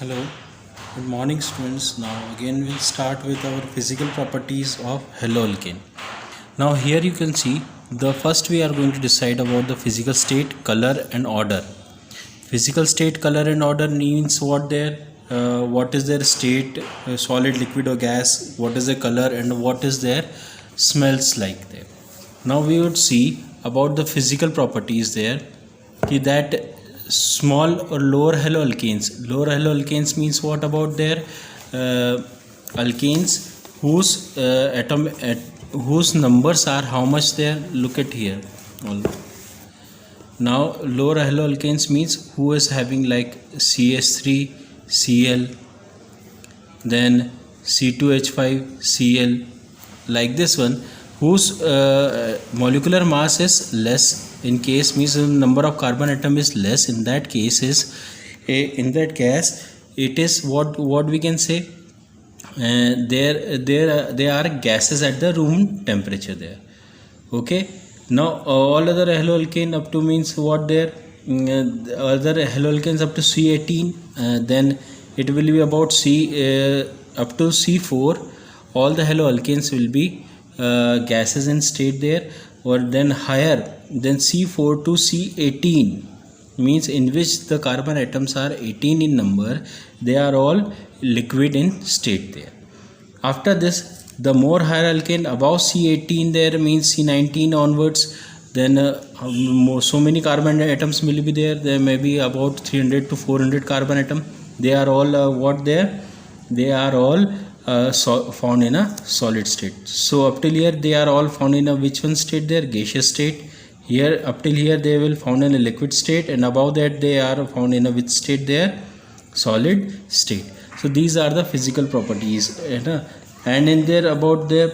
Hello, good morning students. Now again we'll start with our physical properties of haloalkane. Now here you can see the first we are going to decide about the physical state, color and order. Physical state, color and order means what is their state, solid, liquid or gas, what is the color and what is their smells like there. Now we would see about the physical properties there that small or lower haloalkanes means what about their alkanes whose numbers are how much there. Look at here. Now lower haloalkanes means who is having like CH3 Cl, then C2H5 Cl, like this one, whose molecular mass is less. In case means the number of carbon atom is less. In that case it is what we can say. There are gases at the room temperature there. Okay. Now all other haloalkane up to means what there. Other haloalkanes up to C18. Then it will be about up to C4. All the haloalkanes will be gases in state there, or then higher than C4 to C18 means in which the carbon atoms are 18 in number. They are all liquid in state there. After this, the more higher alkane above C18 there means C19 onwards, then so many carbon atoms will be there. There may be about 300 to 400 carbon atom. They are all they are all found in a solid state. So up till here they are all found in a which one state there? Gaseous state. Here up till here they will found in a liquid state, and above that they are found in a which state there? Solid state. So these are the physical properties, and in there about the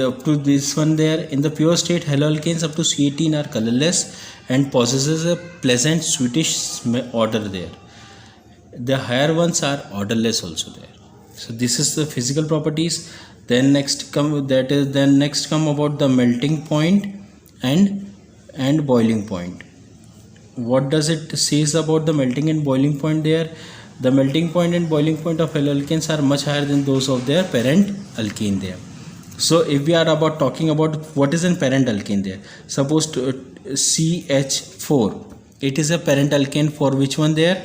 up to this one there, in the pure state haloalkanes up to C18 are colorless and possesses a pleasant sweetish odor there. The higher ones are odorless also there. So this is the physical properties. Then next come about the melting point and boiling point. What does it says about the melting and boiling point there? The melting point and boiling point of haloalkanes are much higher than those of their parent alkane there. So if we are talking about what is a parent alkane there, suppose CH4, it is a parent alkane for which one there?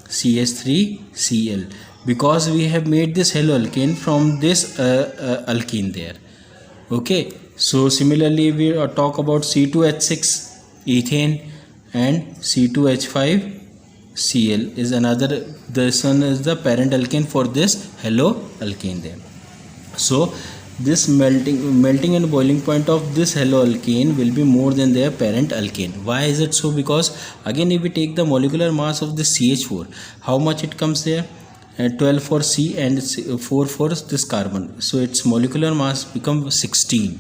CH3Cl, because we have made this haloalkane from this alkene there. Okay, so similarly we talk about C2H6 ethane and C2H5Cl is another. This one is the parent alkane for this haloalkane there. So this melting and boiling point of this haloalkane will be more than their parent alkane. Why is it so? Because again if we take the molecular mass of this CH4, how much it comes there? 12 for C and 4 for this carbon. So its molecular mass becomes 16.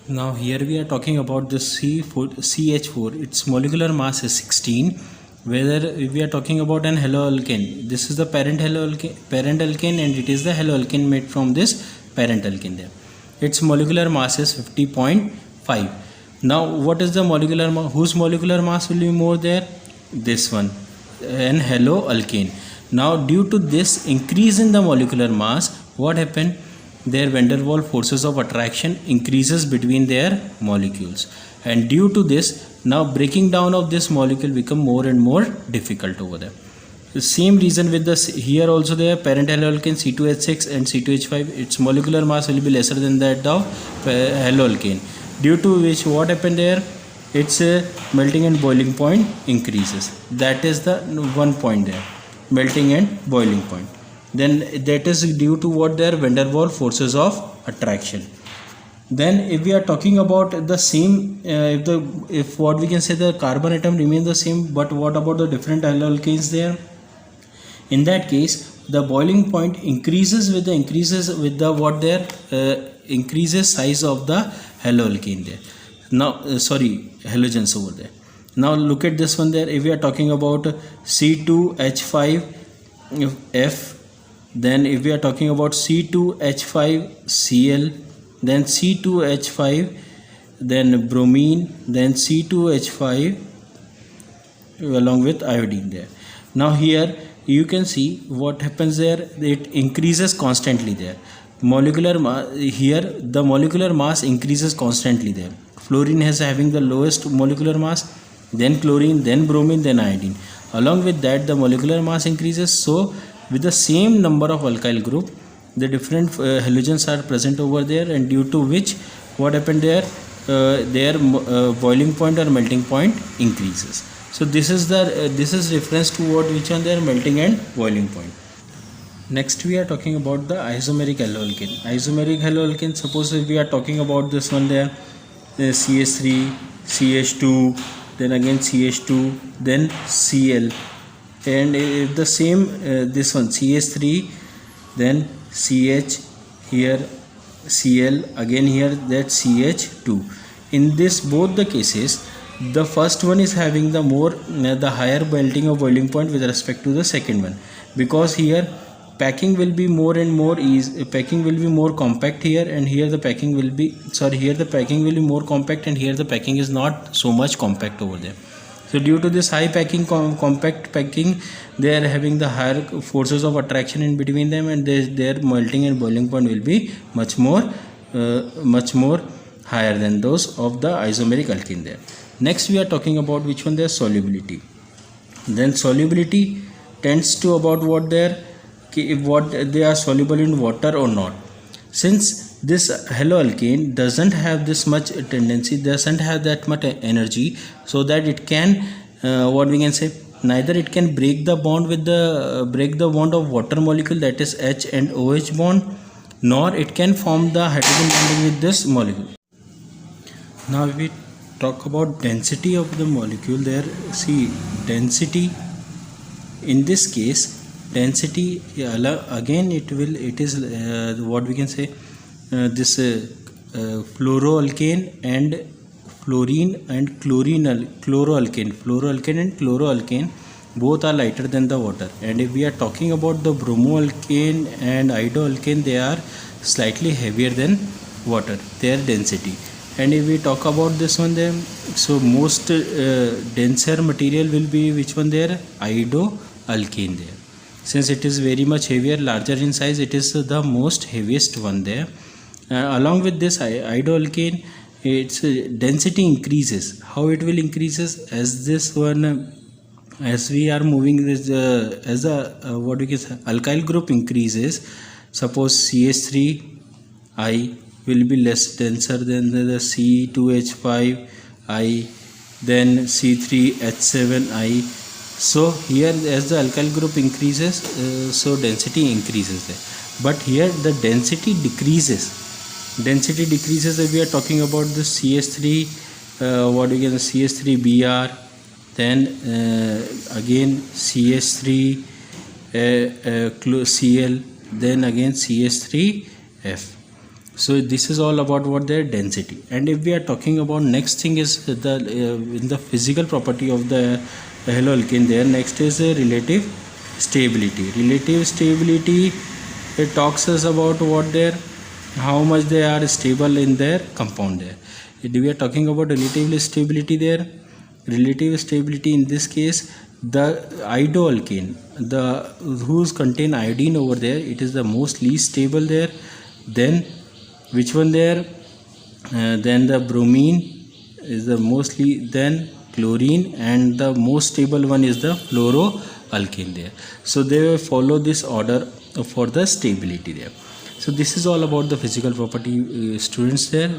Now here we are talking about this CH4. Its molecular mass is 16. Whether if we are talking about an haloalkane, this is the parent alkane and it is the haloalkane made from this parent alkane there. Its molecular mass is 50.5. Now what is the molecular mass? Whose molecular mass will be more there? This one, an haloalkane. Now due to this increase in the molecular mass, what happened? Their van der Waals forces of attraction increases between their molecules, and due to this now breaking down of this molecule become more and more difficult over there. The same reason with this here also there, parent haloalkane C2H6 and C2H5, its molecular mass will be lesser than that of haloalkane, due to which what happened there, its melting and boiling point increases. That is the one point there, melting and boiling point. Then that is due to what their van der Waals forces of attraction. Then if we are talking about the same, if what we can say the carbon atom remains the same, but what about the different haloalkanes there? In that case, the boiling point increases with the increases size of the haloalkane there. Now halogens over there. Now look at this one there. If we are talking about C2H5F, then if we are talking about C2H5Cl, then C2H5, then bromine, then C2H5 along with iodine there. Now here you can see what happens there. It increases constantly there. Here the molecular mass increases constantly there. Fluorine has having the lowest molecular mass, then chlorine, then bromine, then iodine. Along with that the molecular mass increases. So with the same number of alkyl group, the different halogens are present over there, and due to which what happened there, their boiling point or melting point increases. So this is reference to what, which one, their melting and boiling point. Next we are talking about the isomeric haloalkane. Isomeric haloalkane, suppose if we are talking about this one there, CH3, CH2, then again CH2, then Cl, and if the same this one CH3, then CH, here Cl, again here that CH2. In this both the cases, the first one is having the higher melting or boiling point with respect to the second one, because here packing will be more and more packing will be more compact here, and here the packing will be here the packing will be more compact, and here the packing is not so much compact over there. So due to this high packing, compact packing, they are having the higher forces of attraction in between them, and their melting and boiling point will be much more higher than those of the isomeric alkene there. Next we are talking about which one, their solubility. Then solubility tends to about what they are soluble in water or not. Since this haloalkane doesn't have this much tendency, doesn't have that much energy, so that it can neither it can break the bond of water molecule, that is H and OH bond, nor it can form the hydrogen bonding with this molecule. Now we talk about density of the molecule there. See, density in this case, density again it is this fluoroalkane and fluorine and chloroalkane both are lighter than the water. And if we are talking about the bromoalkane and iodoalkane, they are slightly heavier than water, their density. And if we talk about this one there, so most denser material will be which one there, iodoalkane there. Since it is very much heavier, larger in size, it is the most heaviest one there. Along with this iodoalkane, its density increases. How it will increases? As this one, as we are moving this, as the alkyl group increases, suppose CH3I will be less denser than the C2H5I, then C3H7I. So here as the alkyl group increases, so density increases there. But here the density decreases. Density decreases if we are talking about the CH3, CH3Br, then again CH3 Cl, then again CH3F. So this is all about what their density. And if we are talking about next thing is in the physical property of the haloalkane there, next is relative stability. Relative stability, it talks us about what their, how much they are stable in their compound there. If we are talking about relative stability there, relative stability in this case, the iodoalkane, whose contain iodine over there, it is the most least stable there. Then which one there, then the bromine is the mostly, then chlorine, and the most stable one is the fluoroalkane there. So they will follow this order for the stability there. So this is all about the physical property, students there.